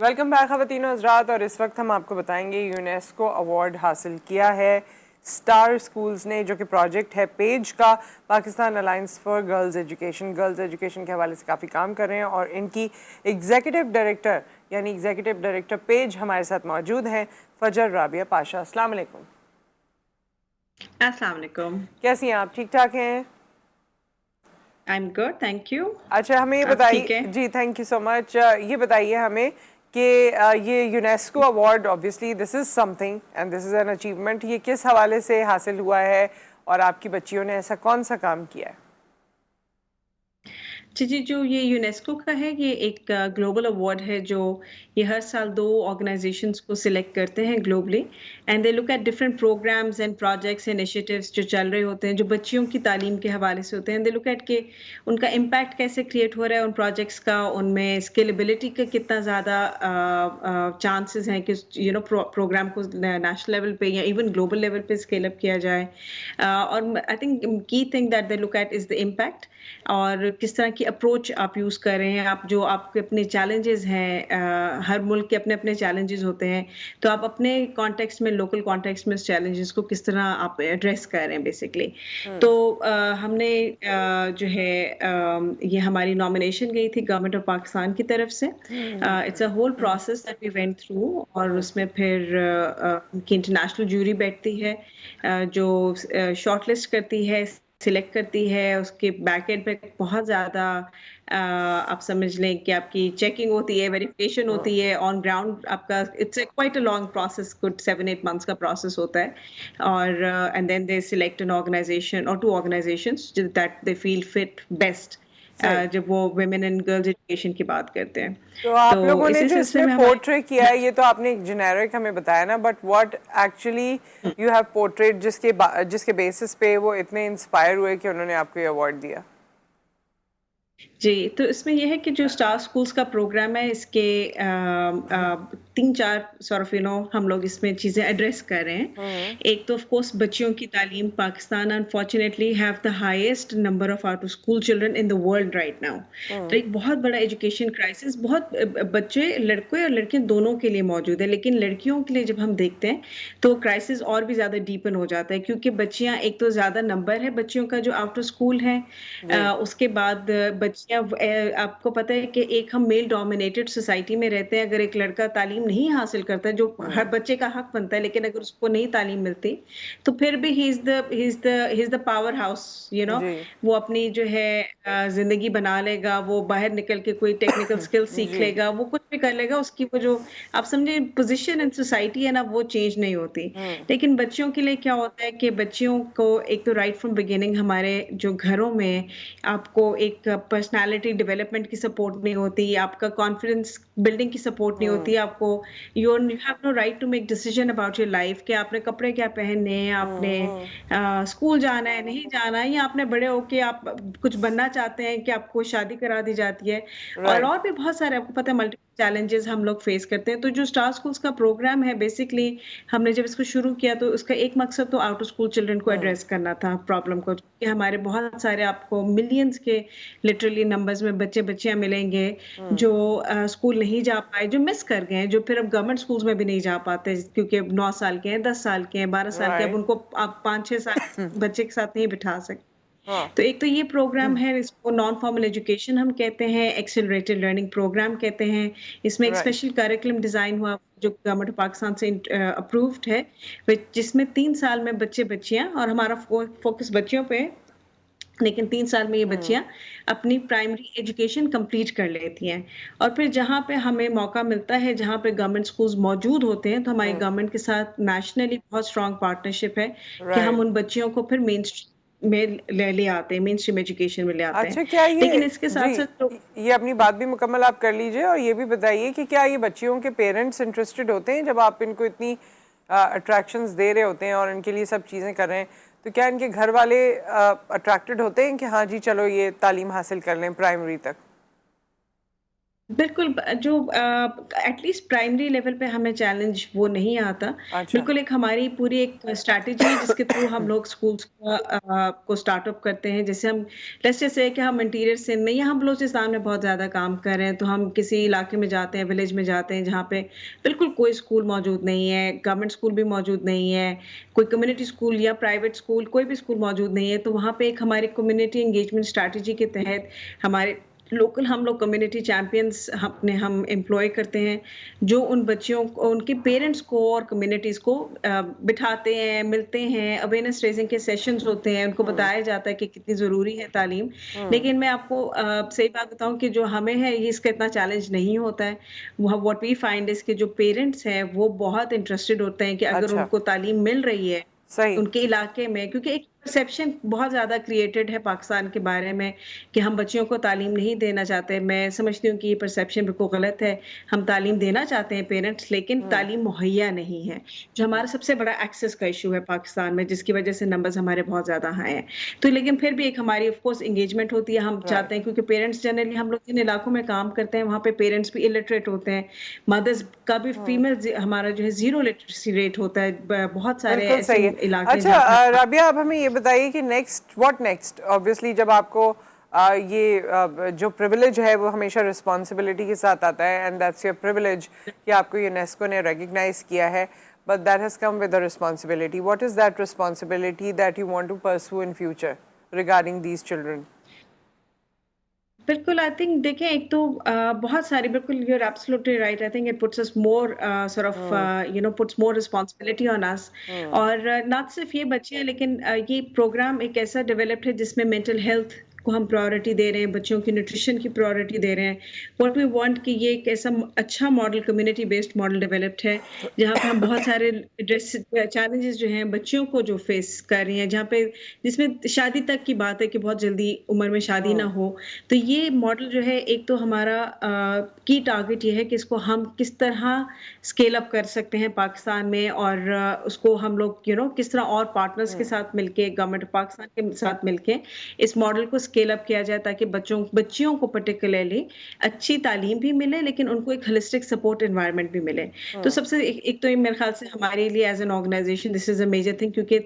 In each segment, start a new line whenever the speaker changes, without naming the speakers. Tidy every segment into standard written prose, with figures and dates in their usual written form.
Welcome back خواتین و حضرات، اور اس وقت ہم آپ کو بتائیں گے یونیسکو ایوارڈ حاصل کیا ہے اسٹار اسکولز نے، جو کہ پروجیکٹ ہے پیج کا، Pakistan alliance for girls education کے حوالے سے کافی کام کر رہے ہیں، اور ان کی ایگزیکٹو ڈائریکٹر پیج ہمارے ساتھ موجود ہیں فجر رابعہ پاشا۔ السلام علیکم۔
السلام علیکم،
کیسی ہیں آپ؟ ٹھیک ٹھاک ہیں؟
I'm good, thank you.
اچھا، ہمیں یہ
آپ ٹھیک
بتائیے،
ہے؟
جی تھینک یو سو مچ، یہ بتائیے ہمیں کہ یہ UNESCO award obviously this is some thing and this is an achievement, یہ کس حوالے سے حاصل ہوا ہے اور آپ کی بچیوں نے ایسا کون سا کام کیا ہے؟
جی، جو یہ یونیسکو کا ہے، یہ ایک گلوبل ایوارڈ ہے جو یہ ہر سال 2 آرگنائزیشنز کو سلیکٹ کرتے ہیں globally, and they look at different programmes and projects initiatives جو چل رہے ہوتے ہیں، جو بچیوں کی تعلیم کے حوالے سے ہوتے ہیں، دے لک ایٹ کہ ان کا امپیکٹ کیسے کریٹ ہو رہا ہے ان پروجیکٹس کا، ان میں اسکیلیبلٹی کا کتنا زیادہ چانسز ہیں کہ پروگرام کو نیشنل لیول پہ یا ایون گلوبل لیول پہ اسکیل اپ کیا جائے، اور I think key thing that they look at is the impact, اور کس طرح کی اپروچ آپ یوز کر رہے ہیں، آپ جو آپ کے اپنے چیلنجز ہیں، ہر ملک کے اپنے اپنے چیلنجز ہوتے ہیں، تو آپ اپنے کانٹیکسٹ میں، لوکل کانٹیکسٹ میں اس چیلنجز کو کس طرح آپ ایڈریس کر رہے ہیں بیسکلی۔ تو ہم نے جو ہے یہ ہماری نامینیشن گئی تھی گورنمنٹ آف پاکستان کی طرف سے، it's a whole process that we went through, اور اس میں پھر کی انٹرنیشنل جوری بیٹھتی ہے جو شارٹ لسٹ کرتی ہے، سلیکٹ کرتی ہے، اس کے بیک اینڈ پہ بہت زیادہ آپ سمجھ لیں کہ آپ کی چیکنگ ہوتی ہے، ویریفیکیشن ہوتی ہے آن گراؤنڈ، آپ کا it's a quite a long process, good 7-8 months کا پروسیس ہوتا ہے، اور and then they select an organisation اور 2 organisations that they feel fit best جب وہ ویمن اینڈ گرلز ایجوکیشن کی بات کرتے ہیں۔
تو آپ لوگوں نے
اسی
جو اس
سلسلے
میں
میں
پورٹری کیا ہے، یہ تو آپ نے ایک جنیرک ہمیں بتایا نا، but what actually you have portrait جس کے بیسس پہ وہ اتنے انسپائر ہوئے کہ انہوں نے آپ کو یہ ایوارڈ دیا؟
جی، تو اس میں یہ ہے کہ جو اسٹار اسکولس کا پروگرام ہے، اس کے 3-4 ہم لوگ اس میں چیزیں ایڈریس کر رہے ہیں۔ ایک تو آف کورس بچیوں کی تعلیم، Pakistan unfortunately have the highest number of out of school children in the world right now, تو ایک بہت بڑا ایجوکیشن کرائسس، بہت بچے لڑکے اور لڑکیاں دونوں کے لیے موجود ہے، لیکن لڑکیوں کے لیے جب ہم دیکھتے ہیں تو کرائسس اور بھی زیادہ ڈیپن ہو جاتا ہے، کیونکہ بچیاں ایک تو زیادہ نمبر ہے بچیوں کا جو آؤٹ آف اسکول ہے، اس کے بعد بچیاں، آپ کو پتہ ہے کہ ایک ہم میل ڈومینیٹڈ سوسائٹی میں رہتے ہیں، اگر ایک لڑکا تعلیم نہیں حاصل کرتا جو ہر بچے کا حق بنتا ہے، لیکن اگر اس کو نہیں تعلیم ملتی تو پھر بھی ہی از دا پاور ہاؤس،
جی
وہ اپنی جو ہے زندگی بنا لے گا، وہ باہر نکل کے کوئی ٹیکنیکل اسکل سیکھ
جی
لے گا، وہ کچھ بھی کر لے گا، اس کی وہ جو آپ سمجھے پوزیشن ان سوسائٹی ہے نا، وہ چینج نہیں ہوتی۔ لیکن بچیوں کے لیے کیا ہوتا ہے کہ بچیوں کو ایک تو رائٹ فرام بگننگ ہمارے جو گھروں میں آپ کو ایک پرسنالٹی ڈیولپمنٹ کی سپورٹ نہیں ہوتی، آپ کا کانفیڈنس بلڈنگ کی سپورٹ نہیں ہوتی، آپ کو you have no right to make decision about your life کہ آپ نے کپڑے کیا پہننے ہیں، آپ نے اسکول جانا ہے نہیں جانا ہے، یا آپ نے بڑے ہو کے آپ کچھ بننا چاہتے ہیں کہ آپ کو شادی کرا دی جاتی ہے، اور بھی بہت سارے آپ کو پتہ ہے ملٹی چیلنجز ہم لوگ فیس کرتے ہیں۔ تو جو اسٹار اسکولس کا پروگرام ہے، بیسکلی ہم نے جب اس کو شروع کیا تو اس کا ایک مقصد تو آؤٹ آف اسکول چلڈرن کو ایڈریس کرنا تھا، پرابلم کو، کہ ہمارے بہت سارے آپ کو ملینز کے لٹرلی نمبرز میں بچیاں ملیں گے جو اسکول نہیں جا پائے، جو مس کر گئے ہیں، جو پھر اب گورنمنٹ اسکولس میں بھی نہیں جا پاتے کیونکہ اب 9 سال کے ہیں، 10 سال کے ہیں، 12 سال کے، اب ان کو آپ 5-6 سال بچے کے ساتھ نہیں بٹھا سکتے۔ تو ایک تو یہ پروگرام ہے، اس کو نان فارمل ایجوکیشن ہم کہتے ہیں، ایکسلریٹڈ لرننگ پروگرام کہتے ہیں۔ اس میں ایک اسپیشل کریکولم ڈیزائن ہوا جو گورنمنٹ آف پاکستان سے اپرووڈ ہے، جس میں 3 سال میں بچیاں، اور ہمارا فوکس بچیوں پہ، لیکن 3 سال میں یہ بچیاں اپنی پرائمری ایجوکیشن کمپلیٹ کر لیتی ہیں، اور پھر جہاں پہ ہمیں موقع ملتا ہے، جہاں پہ گورنمنٹ اسکولز موجود ہوتے ہیں، تو ہماری گورنمنٹ کے ساتھ نیشنلی بہت اسٹرانگ پارٹنرشپ ہے کہ ہم ان بچیوں کو پھر مین اسٹریم میں لے آتے ہیں، مین اسٹریم ایجوکیشن میں لے آتے ہیں۔
اچھا، کیا یہ،
لیکن اس کے ساتھ
جی
ساتھ
یہ اپنی بات بھی مکمل آپ کر لیجئے، اور یہ بھی بتائیے کہ کیا یہ بچیوں کے پیرنٹس انٹرسٹڈ ہوتے ہیں جب آپ ان کو اتنی اٹریکشنز دے رہے ہوتے ہیں اور ان کے لیے سب چیزیں کر رہے ہیں، تو کیا ان کے گھر والے اٹریکٹڈ ہوتے ہیں کہ ہاں جی چلو یہ تعلیم حاصل کر لیں پرائمری تک؟
बिल्कुल जो एटलीस्ट प्राइमरी लेवल पे हमें चैलेंज वो नहीं आता।
अच्छा।
बिल्कुल एक हमारी पूरी एक स्ट्रैटेजी है जिसके थ्रू हम लोग स्कूल्स को स्टार्टअप करते हैं। जैसे हम लेट्स जस्ट से कि हम इंटीरियर सिंध में या हम बलूचिस्तान में बहुत ज़्यादा काम कर रहे हैं, तो हम किसी इलाके में जाते हैं, विलेज में जाते हैं जहाँ पे बिल्कुल कोई स्कूल मौजूद नहीं है, गवर्नमेंट स्कूल भी मौजूद नहीं है, कोई कम्युनिटी स्कूल या प्राइवेट स्कूल कोई भी स्कूल मौजूद नहीं है। तो वहाँ पे एक हमारी कम्युनिटी एंगेजमेंट स्ट्रैटेजी के तहत हमारे लोकल हम लोग कम्युनिटी चैंपियंस हम एम्प्लॉय करते हैं, जो उन बच्चियों को उनके पेरेंट्स को और कम्युनिटीज़ को बिठाते हैं, मिलते हैं, अवेयरनेस रेज़िंग के सेशंस होते हैं, उनको
हुँ,
बताया जाता है कि कितनी ज़रूरी है तालीम।
हुँ,
लेकिन मैं आपको सही बात बताऊँ कि जो हमें है ये इसका इतना चैलेंज नहीं होता है। वह व्हाट वी फाइंड इज़ कि जो पेरेंट्स हैं वो बहुत इंटरेस्टेड होते हैं कि अगर
अच्छा,
उनको तालीम मिल रही है
सही।
उनके इलाके में, क्योंकि एक परसेप्शन बहुत ज़्यादा क्रिएटेड है पाकिस्तान के बारे में कि हम बच्चियों को तालीम नहीं देना चाहते। मैं समझती हूँ कि ये परसेप्शन बिल्कुल गलत है। हम तालीम देना चाहते हैं पेरेंट्स, लेकिन
हुँ,
तालीम मुहैया नहीं है, जो
हुँ,
हमारा सबसे बड़ा एक्सेस का इश्यू है पाकिस्तान में, जिसकी वजह से नंबर्स हमारे बहुत ज़्यादा हाई हैं। तो लेकिन फिर भी एक हमारी ऑफ कोर्स एंगेजमेंट होती है, हम
राइट।
चाहते हैं क्योंकि पेरेंट्स जनरली हम लोग जिन इलाकों में काम करते हैं, वहाँ पे पेरेंट्स भी इलिटरेट होते हैं। मदर्स का भी
हुँ,
फीमेल हमारा जो है ज़ीरो लिटरेसी रेट होता है। बहुत सारे
बिल्कुल
ऐसे
सही है।
इलाके हैं
अच्छा
जहाँ पे हम
राबिया, आप हमें ये बताइए कि नेक्स्ट व्हाट नेक्स्ट? ऑब्वियसली जब आपको ये जो प्रिविलेज है वो हमेशा रिस्पॉन्सिबिलिटी के साथ आता है, एंड दैट्स योर प्रिविलेज कि आपको यूनेस्को ने रिकग्नाइज किया है, but that has come with a responsibility. What is that responsibility that you want to pursue in future regarding these children?
बिल्कुल, आई थिंक देखें एक तो बहुत सारी बिल्कुल you are absolutely right. I think it puts us more sort of
hmm,
puts more responsibility on us.
Hmm,
और ना सिर्फ ये बच्चे हैं, लेकिन ये प्रोग्राम एक ऐसा डेवलप्ड है जिसमें मेंटल हेल्थ को हम प्रायोरिटी दे रहे हैं, बच्चों की न्यूट्रिशन की प्रायोरिटी दे रहे हैं। व्हाट वी वांट कि ये एक ऐसा अच्छा model, community based model developed है, जहाँ पे हम बहुत सारे चैलेंजेस जो हैं बच्चियों को जो फेस कर रही हैं, जहाँ पे जिसमें शादी तक की बात है कि बहुत जल्दी उम्र में शादी ना
हुँ,
हो। तो ये मॉडल जो है एक तो हमारा की टारगेट ये है कि इसको हम किस तरह स्केल अप कर सकते हैं पाकिस्तान में, और उसको हम लोग किस तरह और पार्टनर्स के
हुँ,
साथ मिलके, गवर्नमेंट पाकिस्तान के साथ मिलके इस मॉडल को स्केल अप किया जाए, ताकि बच्चियों को पर्टिकुलरली अच्छी तालीम भी मिले, लेकिन उनको एक होलिस्टिक सपोर्ट एनवायरनमेंट भी मिले। तो
हुँ,
सबसे एक तो ये मेरे ख्याल से हमारे लिए as an organisation this is a major thing, क्योंकि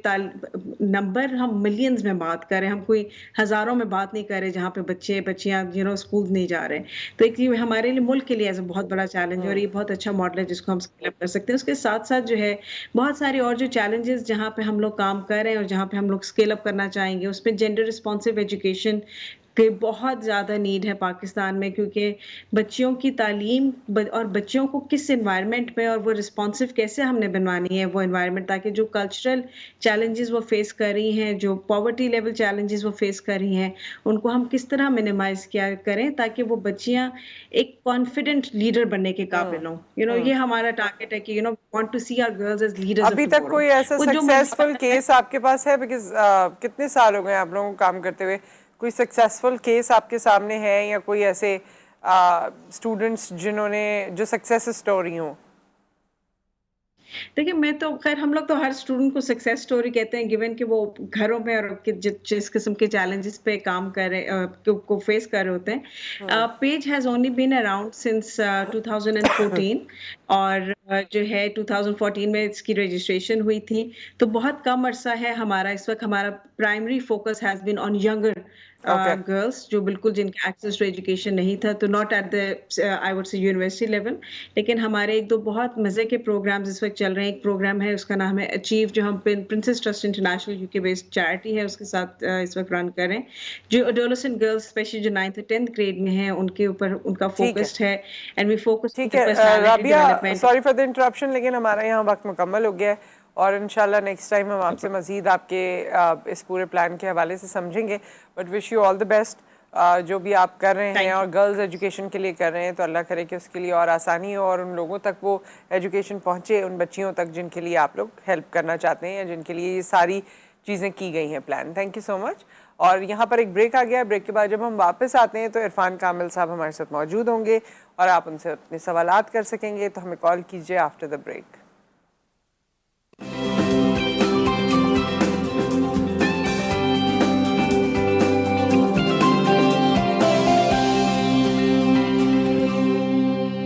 नंबर हम मिलियंस में बात कर रहे हैं, हम कोई हजारों में बात नहीं कर रहे जहाँ पे बच्चे बच्चियां स्कूल नहीं जा रहे। तो एक ये हमारे लिए, मुल्क के लिए एज बहुत बड़ा चैलेंज है, और
हुँ,
ये बहुत अच्छा मॉडल है जिसको हम स्केल अप कर सकते हैं। उसके साथ साथ जो है बहुत सारे और जो चैलेंजेस जहाँ पे हम लोग काम कर रहे हैं और जहाँ पे हम लोग स्केल अप करना चाहेंगे, उसमें जेंडर रिस्पॉन्सिव एजुकेशन की बहुत ज़्यादा नीड है पाकिस्तान में, क्योंकि बच्चियों की तालीम और बच्चियों को किस एनवायरनमेंट में और वो रिस्पॉन्सिव कैसे हमने बनवानी है वो एनवायरनमेंट, ताकि जो कल्चरल चैलेंजेस वो फेस कर रही हैं, जो पॉवर्टी लेवल चैलेंजेस वो फेस कर रही हैं, उनको हम किस तरह मिनिमाइज किया करें, ताकि वो बच्चियां एक कॉन्फिडेंट लीडर बनने के
हुँ,
काबिल हों।
हुँ।
ये हमारा टारगेट है कि want to see our girls as leaders of
अभी तक
टुमारो।
कोई ऐसा
वो जो
सक्सेसफुल केस आपके पास है? बिकॉज कितने साल हो गए आप लोगों को काम करते हुए? कोई सक्सेसफुल केस आपके सामने है, या कोई ऐसे स्टूडेंट्स जिन्होंने जो सक्सेस स्टोरी हो?
देखिए, मैं तो खैर हम लोग तो हर स्टूडेंट को सक्सेस स्टोरी कहते हैं, गिवन कि वो घरों में और जिस किस्म के चैलेंजेस पे काम कर रहे को फेस कर रहे होते हैं।
Hmm,
page has only been around since 2014, और जो है 2014 में इसकी रजिस्ट्रेशन हुई थी। तो बहुत कम अरसा है हमारा। इस वक्त हमारा primary focus has been on younger
okay,
girls, जो बिल्कुल जिनका एक्सेस टू एजुकेशन नहीं था, तो not at the I would say university level. लेकिन हमारे एक दो बहुत मजे के प्रोग्राम्स इस वक्त चल रहे हैं। एक प्रोग्राम है, उसका नाम है अचीव, जो हम princess trust international UK based charity है उसके साथ इस वक्त रन कर रहे हैं, जो एडोलेसेंट गर्ल्स स्पेशली जो 9th 10th ग्रेड में है उनके ऊपर उनका
ठीक है।
फोकस्ड है। एंड वी फोकस ऑन
ठीक
द
है
personality
Rabia,
development.
Sorry for the interruption, लेकिन हमारा यहाँ वक्त मुकम्मल हो गया है, और इंशाल्लाह नेक्स्ट टाइम हम आपसे मज़ीद आपके इस पूरे प्लान के हवाले से समझेंगे। But wish you all the best. जो भी आप कर रहे हैं
थैंक
और
यू।
गर्ल्स एजुकेशन के लिए कर रहे हैं, तो अल्लाह करे कि उसके लिए और आसानी हो, और उन लोगों तक वो एजुकेशन पहुँचे, उन बच्चियों तक जिनके लिए आप लोग हेल्प करना चाहते हैं, या जिनके लिए ये सारी चीज़ें की गई हैं plan. Thank you so much. और यहाँ पर एक ब्रेक आ गया है। ब्रेक के बाद जब हम वापस आते हैं तो इरफान कामिल साहब हमारे साथ मौजूद होंगे, और आप उनसे अपने सवालात कर सकेंगे। तो हमें कॉल कीजिए आफ्टर द ब्रेक।